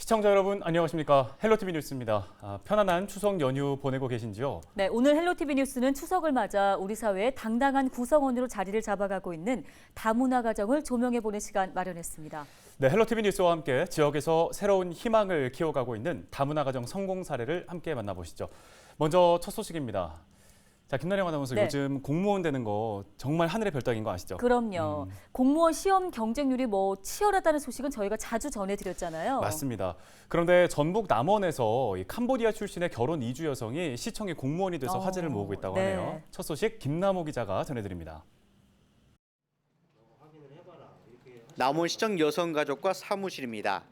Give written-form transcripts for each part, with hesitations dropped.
시청자 여러분 안녕하십니까? 헬로티비 뉴스입니다. 편안한 추석 연휴 보내고 계신지요? 네, 오늘 헬로티비 뉴스는 추석을 맞아 우리 사회의 당당한 구성원으로 자리를 잡아가고 있는 다문화 가정을 조명해보는 시간 마련했습니다. 네, 헬로티비 뉴스와 함께 지역에서 새로운 희망을 키워가고 있는 다문화 가정 성공 사례를 함께 만나보시죠. 먼저 첫 소식입니다. 자, 김나령 아나운서, 네. 요즘 공무원 되는 거 정말 하늘의 별따기인 거 아시죠? 그럼요. 공무원 시험 경쟁률이 치열하다는 소식은 저희가 자주 전해드렸잖아요. 맞습니다. 그런데 전북 남원에서 이 캄보디아 출신의 결혼 이주 여성이 시청의 공무원이 돼서 화제를 모으고 있다고 네. 하네요. 첫 소식 김남호 기자가 전해드립니다. 남원시청 여성가족과 사무실입니다.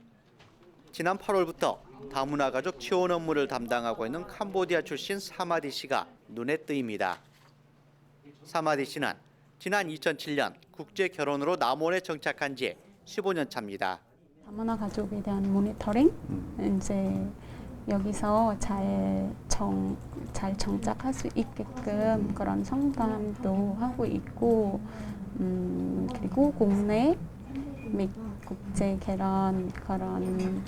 지난 8월부터 다문화 가족 지원 업무를 담당하고 있는 캄보디아 출신 사마디 씨가 눈에 띄입니다. 사마디 씨는 지난 2007년 국제 결혼으로 남원에 정착한 지 15년 차입니다. 다문화 가족에 대한 모니터링, 이제 여기서 잘 정착할 수 있게끔 그런 상담도 하고 있고, 그리고 국내 및 국제 결혼 그런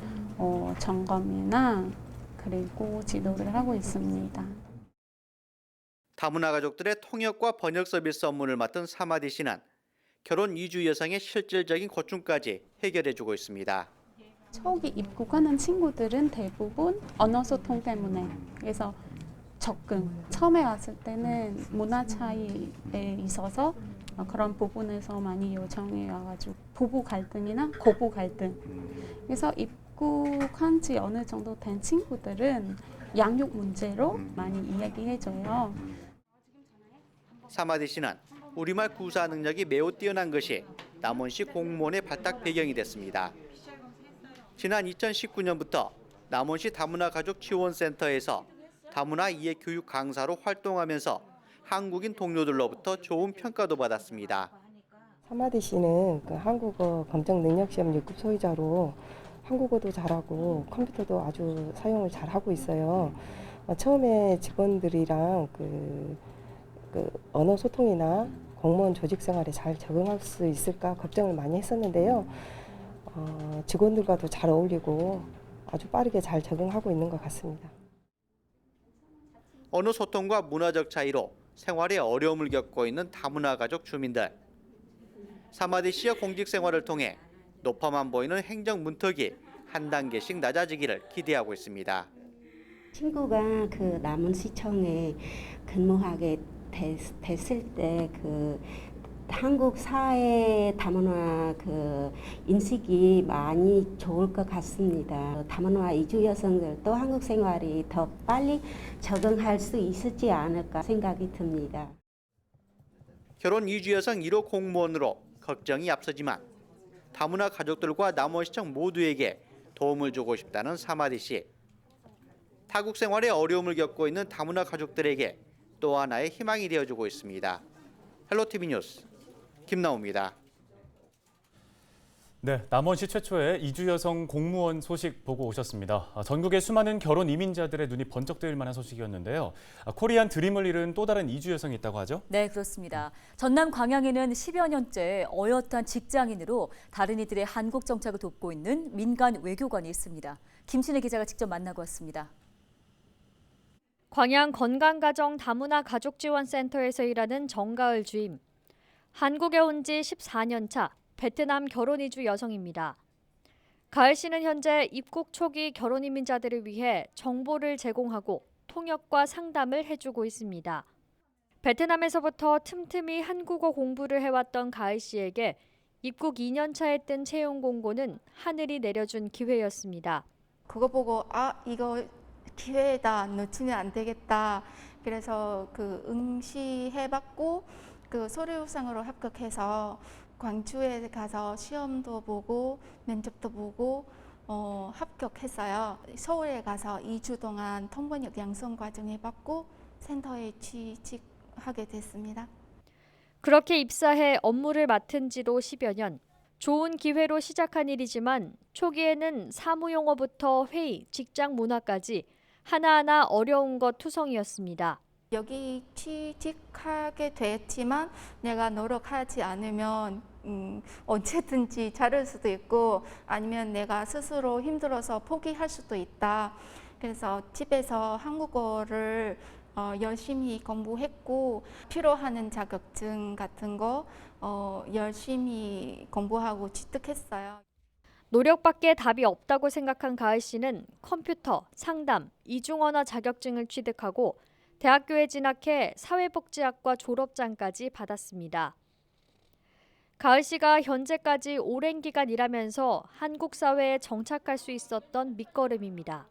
점검이나 그리고 지도를 하고 있습니다. 다문화 가족들의 통역과 번역 서비스 업무를 맡은 사마디 씨는 결혼 이주 여성의 실질적인 고충까지 해결해주고 있습니다. 초기 입국하는 친구들은 대부분 언어 소통 때문에, 그래서 처음에 왔을 때는 문화 차이에 있어서 그런 부분에서 많이 요청이 와가지고 부부 갈등이나 고부 갈등, 그래서 입국한 지 어느 정도 된 친구들은 양육 문제로 많이 이야기해줘요. 사마디 씨는 우리말 구사 능력이 매우 뛰어난 것이 남원시 공무원의 발탁 배경이 됐습니다. 지난 2019년부터 남원시 다문화 가족 지원센터에서 다문화 이해 교육 강사로 활동하면서 한국인 동료들로부터 좋은 평가도 받았습니다. 사마디 씨는 한국어 검정 능력 시험 6급 소유자로 한국어도 잘하고 컴퓨터도 아주 사용을 잘하고 있어요. 처음에 직원들이랑 언어 소통이나 공무원 조직 생활에 잘 적응할 수 있을까 걱정을 많이 했었는데요. 직원들과도 잘 어울리고 아주 빠르게 잘 적응하고 있는 것 같습니다. 언어 소통과 문화적 차이로 생활에 어려움을 겪고 있는 다문화 가족 주민들. 사마디 씨의 공직 생활을 통해 높아만 보이는 행정 문턱이 한 단계씩 낮아지기를 기대하고 있습니다. 친구가 남원시청에 근무하게 됐을 때 한국 사회 다문화 인식이 많이 좋을 것 같습니다. 다문화 이주 여성들도 한국 생활이 더 빨리 적응할 수 있지 않을까 생각이 듭니다. 결혼 이주 여성 1호 공무원으로 걱정이 앞서지만 다문화 가족들과 남원시청 모두에게 도움을 주고 싶다는 사마디 씨. 타국 생활에 어려움을 겪고 있는 다문화 가족들에게 또 하나의 희망이 되어주고 있습니다. 헬로티비 뉴스 김나우입니다. 네, 남원시 최초의 이주 여성 공무원 소식 보고 오셨습니다. 전국의 수많은 결혼 이민자들의 눈이 번쩍 뜨일 만한 소식이었는데요. 코리안 드림을 이룬 또 다른 이주 여성이 있다고 하죠? 네, 그렇습니다. 전남 광양에는 10여 년째 어엿한 직장인으로 다른 이들의 한국 정착을 돕고 있는 민간 외교관이 있습니다. 김신혜 기자가 직접 만나고 왔습니다. 광양 건강가정 다문화 가족지원센터에서 일하는 정가을 주임. 한국에 온 지 14년 차 베트남 결혼 이주 여성입니다. 가을 씨는 현재 입국 초기 결혼 이민자들을 위해 정보를 제공하고 통역과 상담을 해주고 있습니다. 베트남에서부터 틈틈이 한국어 공부를 해왔던 가을 씨에게 입국 2년 차에 뜬 채용 공고는 하늘이 내려준 기회였습니다. 그거 보고 이거 기회다, 놓치면 안 되겠다. 그래서 응시해봤고 서류상으로 합격해서 광주에 가서 시험도 보고 면접도 보고 합격했어요. 서울에 가서 2주 동안 통번역 양성 과정 해봤고 센터에 취직하게 됐습니다. 그렇게 입사해 업무를 맡은 지도 10여 년. 좋은 기회로 시작한 일이지만 초기에는 사무용어부터 회의, 직장 문화까지 하나하나 어려운 것 투성이었습니다. 여기 취직하게 됐지만 내가 노력하지 않으면 언제든지 자를 수도 있고 아니면 내가 스스로 힘들어서 포기할 수도 있다. 그래서 집에서 한국어를 열심히 공부했고 필요하는 자격증 같은 거 열심히 공부하고 취득했어요. 노력밖에 답이 없다고 생각한 가을 씨는 컴퓨터, 상담, 이중언어 자격증을 취득하고 대학교에 진학해 사회복지학과 졸업장까지 받았습니다. 가을 씨가 현재까지 오랜 기간 일하면서 한국 사회에 정착할 수 있었던 밑거름입니다.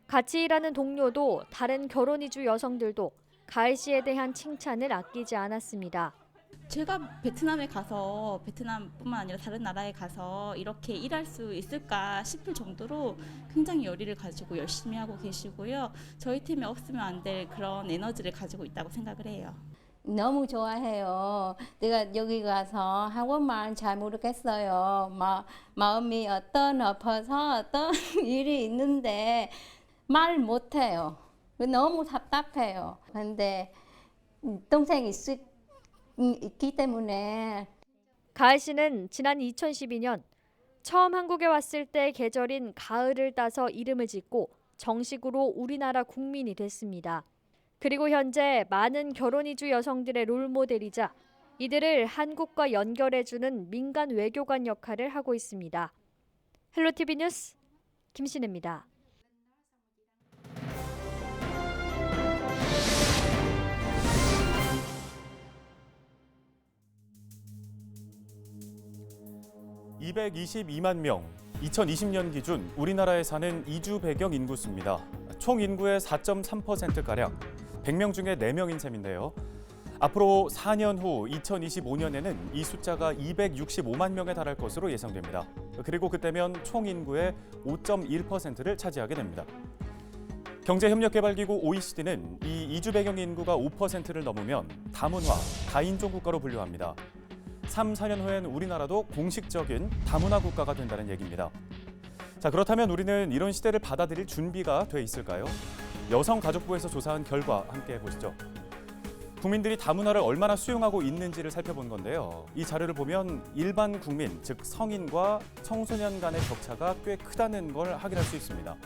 같이 일하는 동료도 다른 결혼 이주 여성들도 가을 씨에 대한 칭찬을 아끼지 않았습니다. 제가 베트남에 가서 베트남뿐만 아니라 다른 나라에 가서 이렇게 일할 수 있을까 싶을 정도로 굉장히 열의를 가지고 열심히 하고 계시고요. 저희 팀에 없으면 안 될 그런 에너지를 가지고 있다고 생각을 해요. 너무 좋아해요. 내가 여기 가서 한국말 잘 모르겠어요. 마음이 아파서 어떤 일이 있는데 말 못해요. 너무 답답해요. 근데 동생이 있기 때문에. 가을 씨는 지난 2012년 처음 한국에 왔을 때 계절인 가을을 따서 이름을 짓고 정식으로 우리나라 국민이 됐습니다. 그리고 현재 많은 결혼 이주 여성들의 롤모델이자 이들을 한국과 연결해주는 민간 외교관 역할을 하고 있습니다. 헬로티비 뉴스 김신혜입니다. (222만 명), 2020년 기준 우리나라에 사는 이주 배경 인구수입니다. 총 인구의 4.3%가량, 100명 중에 4명인 셈인데요. 앞으로 4년 후 2025년에는 이 숫자가 265만 명에 달할 것으로 예상됩니다. 그리고 그때면 총 인구의 5.1%를 차지하게 됩니다. 경제협력개발기구 OECD는 이 이주 배경 인구가 5%를 넘으면 다문화, 다인종 국가로 분류합니다. 3, 4년 후엔 우리나라도 공식적인 다문화 국가가 된다는 얘기입니다. 자, 그렇다면 우리는 이런 시대를 받아들일 준비가 돼 있을까요? 여성가족부에서 조사한 결과 함께 보시죠. 국민들이 다문화를 얼마나 수용하고 있는지를 살펴본 건데요. 이 자료를 보면 일반 국민, 즉 성인과 청소년 간의 격차가 꽤 크다는 걸 확인할 수 있습니다.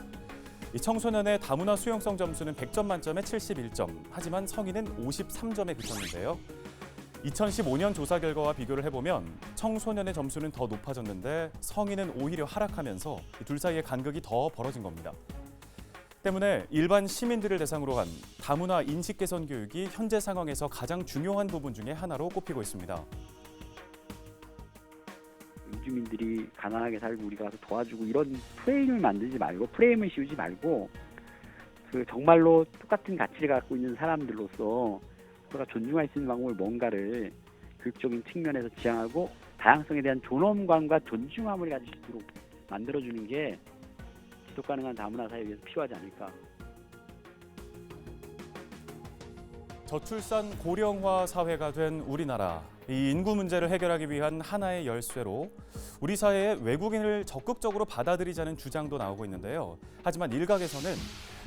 이 청소년의 다문화 수용성 점수는 100점 만점에 71점, 하지만 성인은 53점에 그쳤는데요. 2015년 조사 결과와 비교를 해보면 청소년의 점수는 더 높아졌는데 성인은 오히려 하락하면서 둘 사이의 간극이 더 벌어진 겁니다. 때문에 일반 시민들을 대상으로 한 다문화 인식 개선 교육이 현재 상황에서 가장 중요한 부분 중에 하나로 꼽히고 있습니다. 이주민들이 가난하게 살고 우리가 가서 도와주고 이런 프레임을 만들지 말고, 프레임을 씌우지 말고, 정말로 똑같은 가치를 갖고 있는 사람들로서 서로가 존중할 수 있는 방법을 뭔가를 교육적인 측면에서 지향하고 다양성에 대한 존엄감과 존중함을 가질 수 있도록 만들어주는 게 지속 가능한 다문화 사회에 위해서 필요하지 않을까. 저출산 고령화 사회가 된 우리나라. 이 인구 문제를 해결하기 위한 하나의 열쇠로 우리 사회에 외국인을 적극적으로 받아들이자는 주장도 나오고 있는데요. 하지만 일각에서는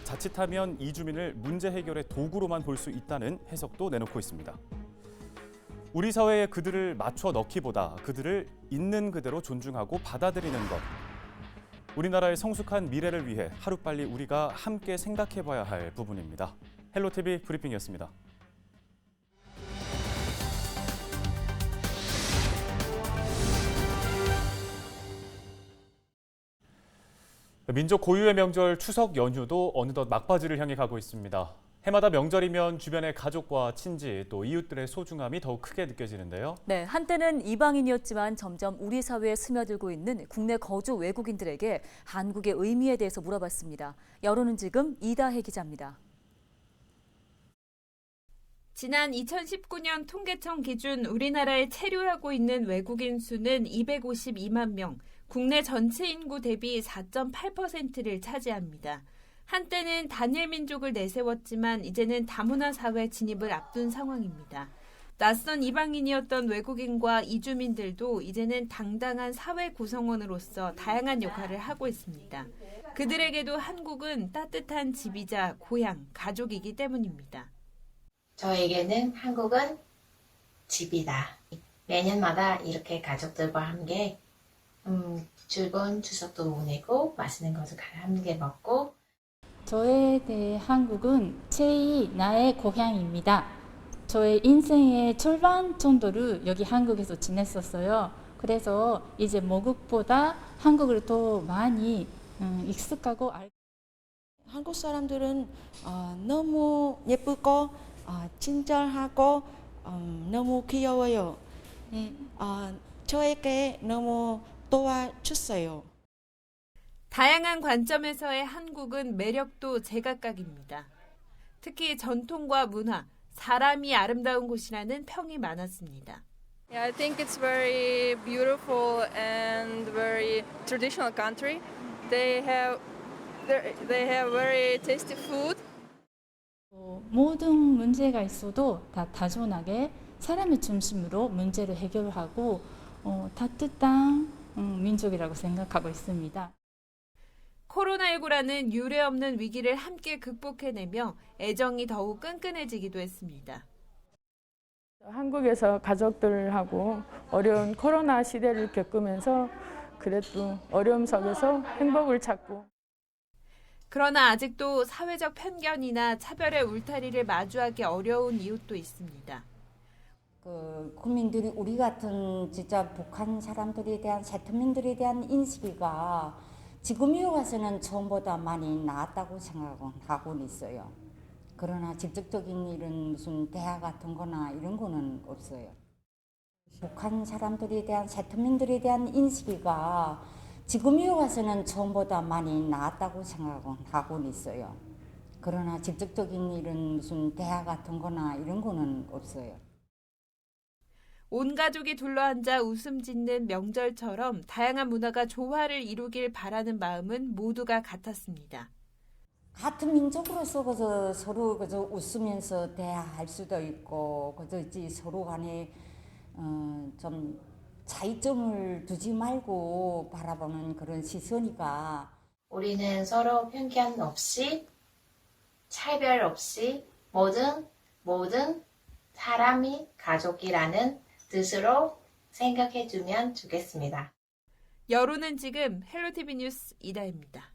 자칫하면 이주민을 문제 해결의 도구로만 볼 수 있다는 해석도 내놓고 있습니다. 우리 사회에 그들을 맞춰 넣기보다 그들을 있는 그대로 존중하고 받아들이는 것. 우리나라의 성숙한 미래를 위해 하루빨리 우리가 함께 생각해봐야 할 부분입니다. 헬로티비 브리핑이었습니다. 민족 고유의 명절 추석 연휴도 어느덧 막바지를 향해 가고 있습니다. 해마다 명절이면 주변의 가족과 친지 또 이웃들의 소중함이 더욱 크게 느껴지는데요. 네, 한때는 이방인이었지만 점점 우리 사회에 스며들고 있는 국내 거주 외국인들에게 한국의 의미에 대해서 물어봤습니다. 여론은 지금 이다혜 기자입니다. 지난 2019년 통계청 기준 우리나라에 체류하고 있는 외국인 수는 252만 명, 국내 전체 인구 대비 4.8%를 차지합니다. 한때는 단일 민족을 내세웠지만 이제는 다문화 사회 진입을 앞둔 상황입니다. 낯선 이방인이었던 외국인과 이주민들도 이제는 당당한 사회 구성원으로서 다양한 역할을 하고 있습니다. 그들에게도 한국은 따뜻한 집이자 고향, 가족이기 때문입니다. 저에게는 한국은 집이다. 매년마다 이렇게 가족들과 함께 즐거운 추석도 보내고 맛있는 것을 함께 먹고. 저에 대해 한국은 제2 나의 고향입니다. 저의 인생의 절반 정도를 여기 한국에서 지냈었어요. 그래서 이제 모국보다 한국을 더 많이 익숙하고 한국 사람들은 너무 예쁘고 친절하고 너무 귀여워요. 저에게 너무 도와줬어요. 다양한 관점에서의 한국은 매력도 제각각입니다. 특히 전통과 문화, 사람이 아름다운 곳이라는 평이 많았습니다. Yeah, I think it's very beautiful and very traditional country. They have very tasty food. 모든 문제가 있어도 다 다존하게 사람의 중심으로 문제를 해결하고 따뜻한 민족이라고 생각하고 있습니다. 코로나19라는 유례없는 위기를 함께 극복해내며 애정이 더욱 끈끈해지기도 했습니다. 한국에서 가족들하고 어려운 코로나 시대를 겪으면서 그래도 어려움 속에서 행복을 찾고. 그러나 아직도 사회적 편견이나 차별의 울타리를 마주하기 어려운 이웃도 있습니다. 국민들이 우리 같은 진짜 북한 사람들에 대한 세트민들에 대한 인식이가 지금에 와서는 전보다 많이 나았다고 생각하고 있어요. 그러나 직접적인 일은 무슨 대화 같은 거나 이런 거는 없어요. 북한 사람들에 대한 세트민들에 대한 인식이가 지금에 와서는 전보다 많이 나았다고 생각하고 있어요. 그러나 직접적인 일은 무슨 대화 같은 거나 이런 거는 없어요. 온 가족이 둘러앉아 웃음 짓는 명절처럼 다양한 문화가 조화를 이루길 바라는 마음은 모두가 같았습니다. 같은 민족으로서 서로 웃으면서 대화할 수도 있고 서로 간에 좀 차이점을 두지 말고 바라보는 그런 시선이가 우리는 서로 편견 없이 차별 없이 모든 사람이 가족이라는 뜻으로 생각해주면 좋겠습니다. 여론은 지금 헬로티비 뉴스 이다혜입니다.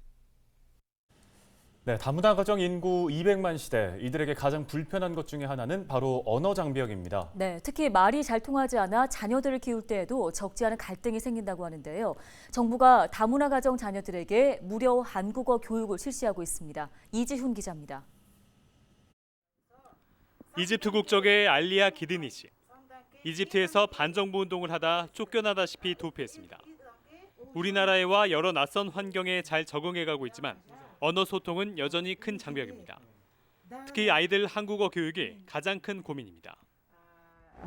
네, 다문화 가정 인구 200만 시대, 이들에게 가장 불편한 것 중에 하나는 바로 언어 장벽입니다. 네, 특히 말이 잘 통하지 않아 자녀들을 키울 때에도 적지 않은 갈등이 생긴다고 하는데요. 정부가 다문화 가정 자녀들에게 무료 한국어 교육을 실시하고 있습니다. 이지훈 기자입니다. 이집트 국적의 알리아 기드니 씨. 이집트에서 반정부 운동을 하다 쫓겨나다시피 도피했습니다. 우리나라에와 여러 낯선 환경에 잘 적응해가고 있지만 언어 소통은 여전히 큰 장벽입니다. 특히 아이들 한국어 교육이 가장 큰 고민입니다.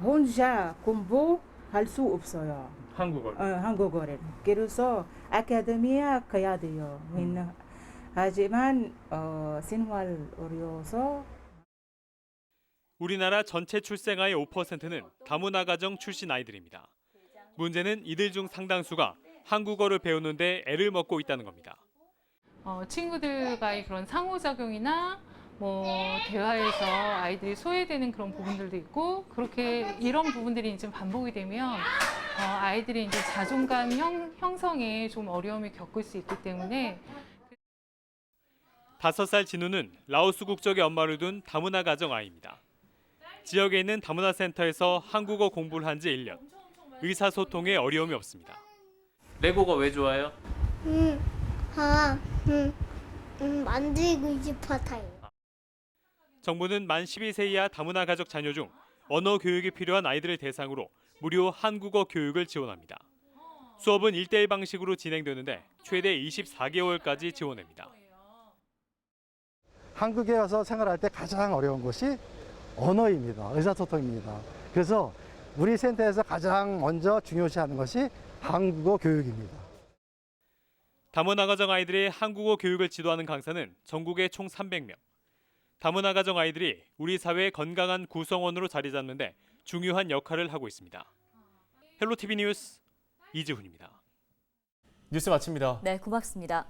혼자 공부할 수 없어요. 한국어를. 그래서 아카데미에 가야 돼요. 하지만 생활 어려워서. 우리나라 전체 출생아의 5%는 다문화 가정 출신 아이들입니다. 문제는 이들 중 상당수가 한국어를 배우는데 애를 먹고 있다는 겁니다. 친구들과의 그런 상호작용이나 대화에서 아이들이 소외되는 그런 부분들도 있고 그렇게 이런 부분들이 이제 반복이 되면 아이들이 이제 자존감 형성에 좀 어려움을 겪을 수 있기 때문에 5살 진우는 라오스 국적의 엄마를 둔 다문화 가정 아이입니다. 지역에 있는 다문화 센터에서 한국어 공부를 한 지 1년. 의사소통에 어려움이 없습니다. 외국어 왜 좋아요? 만들고 싶어요. 정부는 만 12세 이하 다문화 가족 자녀 중 언어 교육이 필요한 아이들을 대상으로 무료 한국어 교육을 지원합니다. 수업은 1:1 방식으로 진행되는데 최대 24개월까지 지원됩니다. 한국에 와서 생활할 때 가장 어려운 것이 언어입니다. 의사소통입니다. 그래서 우리 센터에서 가장 먼저 중요시하는 것이 한국어 교육입니다. 다문화 가정 아이들의 한국어 교육을 지도하는 강사는 전국에 총 300명. 다문화 가정 아이들이 우리 사회의 건강한 구성원으로 자리 잡는데 중요한 역할을 하고 있습니다. 헬로티비 뉴스 이지훈입니다. 뉴스 마칩니다. 네, 고맙습니다.